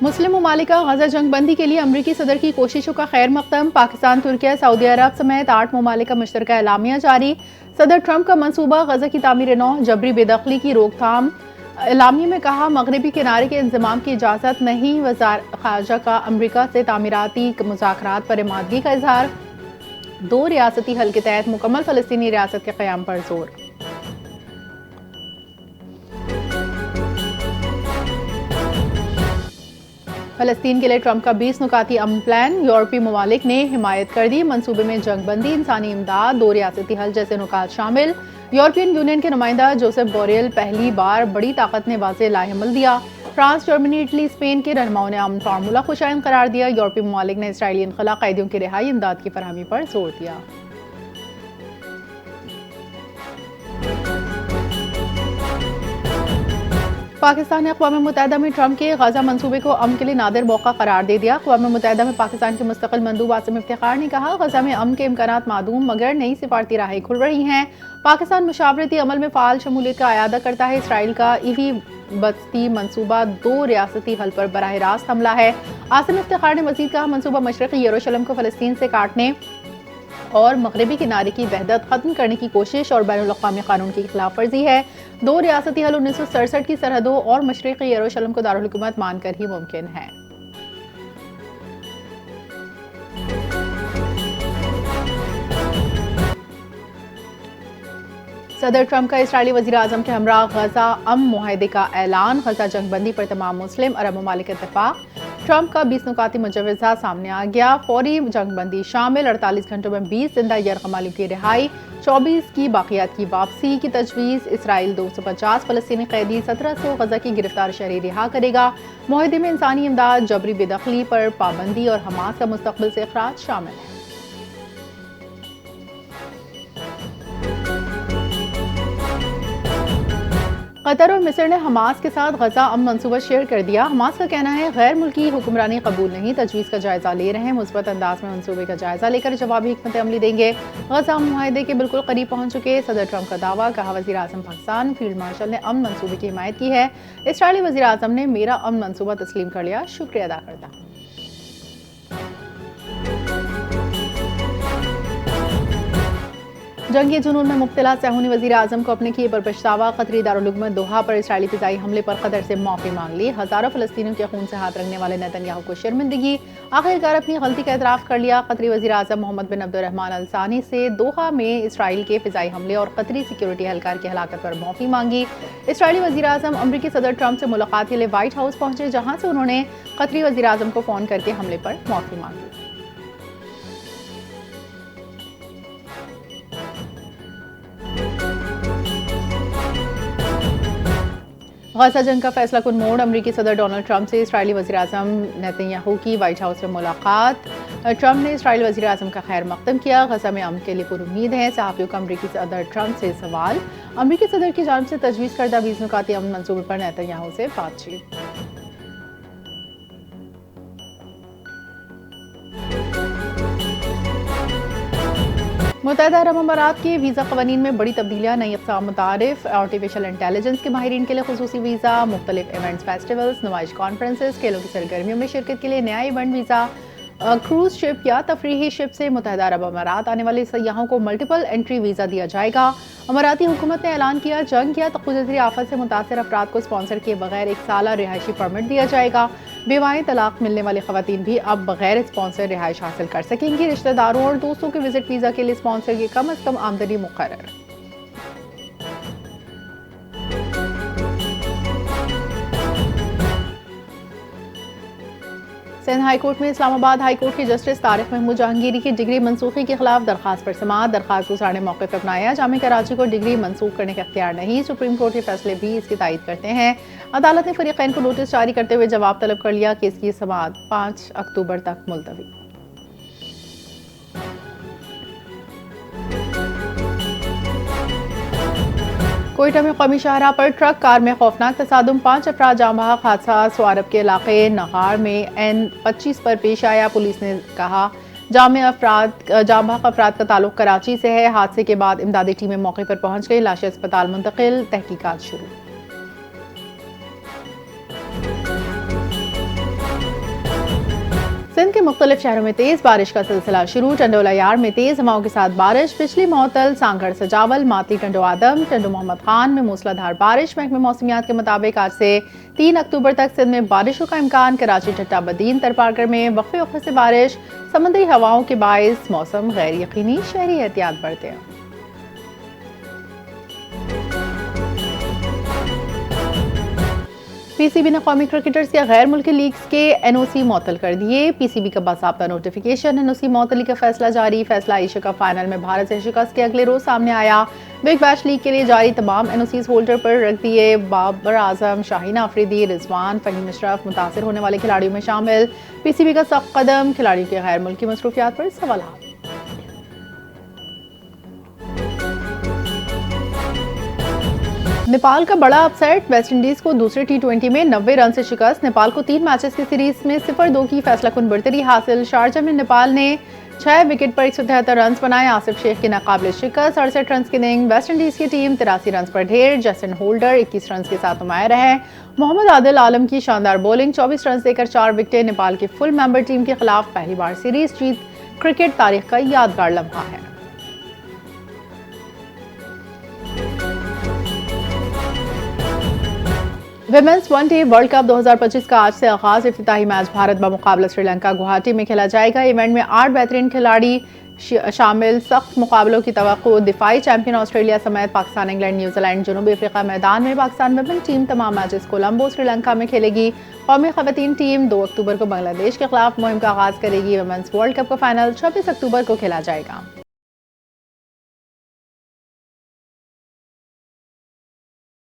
मुस्लिम ममालिक का गजा जंग बंदी के लिए अमरीकी सदर की कोशिशों का खैर मकदम। पाकिस्तान, तुर्की, सऊदी अरब समेत 8 ममालिक का मुश्तरका एलामिया जारी। सदर ट्रंप का मंसूबा गजा की तामीर नौ, जबरी बेदखली की रोकथाम। एलामिया में कहा, मगरबी किनारे के इंजमाम की इजाज़त नहीं। वज़ारत ख़ारजा का अमरीका से तामीराती मुज़ाकरात पर इमादगी का इजहार। 2 रियासती हल के तहत मुकम्मल फ़लस्तीनी रियासत के क़याम पर जोर। फ़लस्तीन के लिए ट्रंप का 20 नुकाती अमन प्लान। यूरोपीय ममालिक ने हिमायत कर दी। मंसूबे में जंग बंदी, इंसानी इमदाद, 2 रियासती हल जैसे नुकात शामिल। यूरोपियन यूनियन के नुमाइंदा जोसेफ बोरेल पहली बार बड़ी ताकत ने वाज़ेह लाएहमल दिया। फ्रांस, जर्मनी, इटली, स्पेन के रहनुमाओं ने अमन फार्मूला को शायद करार दिया। यूरोपीय ममालिक ने इसराइली इनखला कैदियों की रिहाई, इमदाद की फरहमी पर जोर दिया। पाकिस्तान ने अक़वाम मुत्तहिदा में ट्रंप के गजा मंसूबे को अमन के लिए नादिर मौका करार दे दिया। अक़वाम मुत्तहिदा में पाकिस्तान के मुस्तक़िल मंदूब आसिम इफ्तिखार ने कहा, गजा में अमन के इम्कानात मादूम, मगर नई सिफारती राहें खुल रही हैं। पाकिस्तान मुशावरती अमल में फ़ाल शमूलियत का अयादा करता है। इसराइल का ईवी बस्ती मंसूबा 2 रियासती हल पर बराह रास्त हमला है। आसिम इफ्तिखार ने मज़ीद कहा, मंसूबा मशरक़ी यरूशलेम को फ़लस्तीन से काटने और मगरबी किनारे की वहदत ख़त्म करने की कोशिश और बैनुल अक़वामी क़ानून की खिलाफ वर्जी है। 2 रियासती हल 1967 की सरहदों और मशरक़ी यरूशलेम को दारुल हुकूमत मानकर ही मुमकिन है। सदर ट्रंप का इसराइली वज़ीर आज़म के हमरा गजा अमन मुआहदे का ऐलान। गजा जंग बंदी पर तमाम मुस्लिम अरब ममालिक इत्तेफ़ाक़। ट्रंप का 20 नुकाती मुजव्वज़ा सामने आ गया। फौरी जंग बंदी शामिल। 48 घंटों में 20 जिंदा यरग़मालियों की रिहाई, 24 की बाक़ियात की वापसी की तजवीज़। इसराइल 250 फ़लस्तीनी कैदी, 1700 गजा की गिरफ्तार शहरी रिहा करेगा। मुआहदे में इंसानी इमदाद, जबरी बेदखली पर पाबंदी और हमास का मुस्तक़बिल से इख़राज शामिल है। कतर और मिस्र ने हमास के साथ गजा अमन मंसूबा शेयर कर दिया। हमास का कहना है, गैर मुल्की हुक्मरानी कबूल नहीं, तजवीज़ का जायजा ले रहे हैं। मुस्बत अंदाज में मंसूबे का जायजा लेकर जवाबी हिकमत अमली देंगे। गजा अमन मुआहदे के बिल्कुल करीब पहुंच चुके। सदर ट्रंप का दावा। कहा, वज़ीर आज़म पाकिस्तान फील्ड मार्शल ने अमन मंसूबे की हिमायत की है। इसराइली वज़ीर आज़म ने मेरा अमन मंसूबा तस्लीम कर लिया, शुक्रिया अदा करता। जंगी जुनून में मुब्तला सेहूनी वज़ीर आज़म को अपने किए पर पछतावा। कतरी दारुल हुकूमत दोहा पर इसराइली फ़िज़ाई हमले पर कतर से माफ़ी मांग ली। हज़ारों फ़लस्तीनियों के खून से हाथ रखने वाले नेतन्याहू को शर्मिंदगी। आखिरकार अपनी गलती का एतराफ़ कर लिया। कतरी वज़ीर आज़म मोहम्मद बिन अब्दुर्रहमान अल सानी से दोहा में इसराइल के फ़िज़ाई हमले और कतरी सिक्योरिटी एहलकार की हलाकत पर माफ़ी मांगी। इसराइली वज़ीर आज़म अमरीकी सदर ट्रंप से मुलाकात के लिए व्हाइट हाउस पहुंचे, जहाँ से उन्होंने कतरी वज़ीर आज़म को फ़ोन करके हमले पर माफ़ी मांगी। गजा जंग का फैसला कुन मोड़। अमरीकी सदर डोनाल्ड ट्रंप से इसराइली वज़ीर आज़म नेतन्याहू की व्हाइट हाउस में मुलाकात। ट्रंप ने इसराइली वज़ीर आज़म का खैर मकदम किया। गजा में अमन के लिए पुरुम्मीद है। सहाफ़ियों का अमरीकी सदर ट्रंप से सवाल। अमरीकी सदर की जानिब से तजवीज़ करदा 20 नुकाती अमन मंसूबे पर नेतन्याहू से बातचीत। मुत्तहिदा अरब अमारात के वीज़ा क़वानीन में बड़ी तब्दीलियाँ। नई अक़साम मुतारिफ। आर्टिफिशियल इंटेलिजेंस के माहिरीन के लिए ख़ुसूसी वीज़ा। मुख्तलिफ इवेंट्स, फेस्टिवल्स, नुमाइश, कॉन्फ्रेंसेस, खेलों की सरगर्मियों में शिरकत के लिए नया इवेंट वीज़ा। क्रूज़ शिप या तफरीही शिप से मुत्तहिदा अरब अमारात आने वाले सयाहों को मल्टीपल एंट्री वीज़ा दिया जाएगा। अमाराती हुकूमत ने ऐलान किया, जंग या तक़ुज़ती आफत से मुतासर अफराद को स्पॉन्सर किए बगैर 1 साला रिहायशी परमिट दिया जाएगा। बेवाएँ, तलाक मिलने वाली ख़वातीन भी अब बगैर स्पॉन्सर रिहाइश हासिल कर सकेंगी। रिश्तेदारों और दोस्तों के विजिट वीज़ा के लिए स्पॉन्सर की कम अज़ कम आमदनी मुक़र्रर। सिंध हाई कोर्ट में इस्लामाबाद हाई कोर्ट के जस्टिस तारिक महमूद जहांगीरी की डिग्री मनसूखी के खिलाफ दरखास्त पर समाअत। दरखास्त गुज़ार ने मौक़िफ़ अपनाया। जामिया कराची को डिग्री मनसूख करने का इख्तियार नहीं। सुप्रीम कोर्ट के फैसले भी इसकी तायद करते हैं। अदालत ने फ़रीक़ैन को नोटिस जारी करते हुए जवाब तलब कर लिया। केस की समाअत 5 अक्टूबर तक मुलतवी। कोयटा में कौमी शाहराह पर ट्रक कार में खौफनाक तसादुम। 5 अफराद जाँ बहक। हादसा स्वारब के इलाके नगार में N25 पर पेश आया। पुलिस ने कहा, जाँ बहक अफराद का ताल्लुक कराची से है। हादसे के बाद इमदादी टीमें मौके पर पहुंच गई। लाशें अस्पताल मुंतकिल, तहकीकात शुरू। सिंध के मुख्तलिफ शहरों में तेज बारिश का सिलसिला शुरू। टंडोला यार में तेज हवाओं के साथ बारिश, बिजली मअतल, सांगड़ सजावल, माती, टंडो आदम, टंडो मोहम्मद खान में मूसलाधार बारिश। महकमे मौसमियात के मुताबिक आज से 3 अक्टूबर तक सिंध में बारिशों का इम्कान। कराची, ठट्टा बदीन, तरपारकर में वक्फे वक्फे से बारिश। समुद्री हवाओं के बायस मौसम गैर यकीनी, शहरी एहतियात बरतें। पीसीबी ने कौमी क्रिकेटर्स या गैर मुल्की लीग्स के एनओसी मुअत्तल कर दिए। पीसीबी का बाकायदा नोटिफिकेशन, एनओसी मुअत्तली का फैसला जारी। फैसला एशिया कप फाइनल में भारत से शिकस्त के अगले रोज सामने आया। बिग बैश लीग के लिए जारी तमाम एनओसीज होल्डर पर रख दिए। बाबर आजम, शाहीन आफरीदी, रिजवान, फहीम अशरफ मुतासिर होने वाले खिलाड़ियों में शामिल। पीसीबी का सख्त कदम, खिलाड़ियों के गैर मुल्की मसरूफियात पर सवाल। नेपाल का बड़ा अपसेट, वेस्ट इंडीज को दूसरे टी20 में 90 रन से शिकस्त। नेपाल को 3 मैचेस की सीरीज में 0-2 की फैसलाकुन बढ़तरी हासिल। शारजा में नेपाल ने 6 विकेट पर 173 रन बनाए। आसिफ शेख की नाकाबिले शिकस्त, 68 रन की इनिंग। वेस्ट इंडीज की टीम 83 रन पर ढेर। जस्टिन होल्डर 21 रन के साथ नुमाया रहे। मोहम्मद आदिल आलम की शानदार बॉलिंग, 24 रन देकर 4 विकेटें। नेपाल की फुल मेंबर टीम के खिलाफ पहली बार सीरीज जीत क्रिकेट तारीख का यादगार लम्हा है। विमेंस वनडे वर्ल्ड कप 2025 का आज से आगाज। इफ्तिताही मैच भारत बमुकाबला श्रीलंका गुवाहाटी में खेला जाएगा। इवेंट में 8 बेहतरीन खिलाड़ी शामिल। सख्त मुकाबलों की तवक्को। दिफाई चैंपियन ऑस्ट्रेलिया समेत पाकिस्तान, इंग्लैंड, न्यूजीलैंड, जनूबी अफ्रीका मैदान में। पाकिस्तान विमेन टीम तमाम मैचेस कोलंबो, श्रीलंका में खेलेगी। कौमी खवातीन टीम 2 अक्टूबर को बांग्लादेश के खिलाफ मुहिम का आगाज करेगी। विमेंस वर्ल्ड कप का फाइनल 26 अक्टूबर को खेला जाएगा।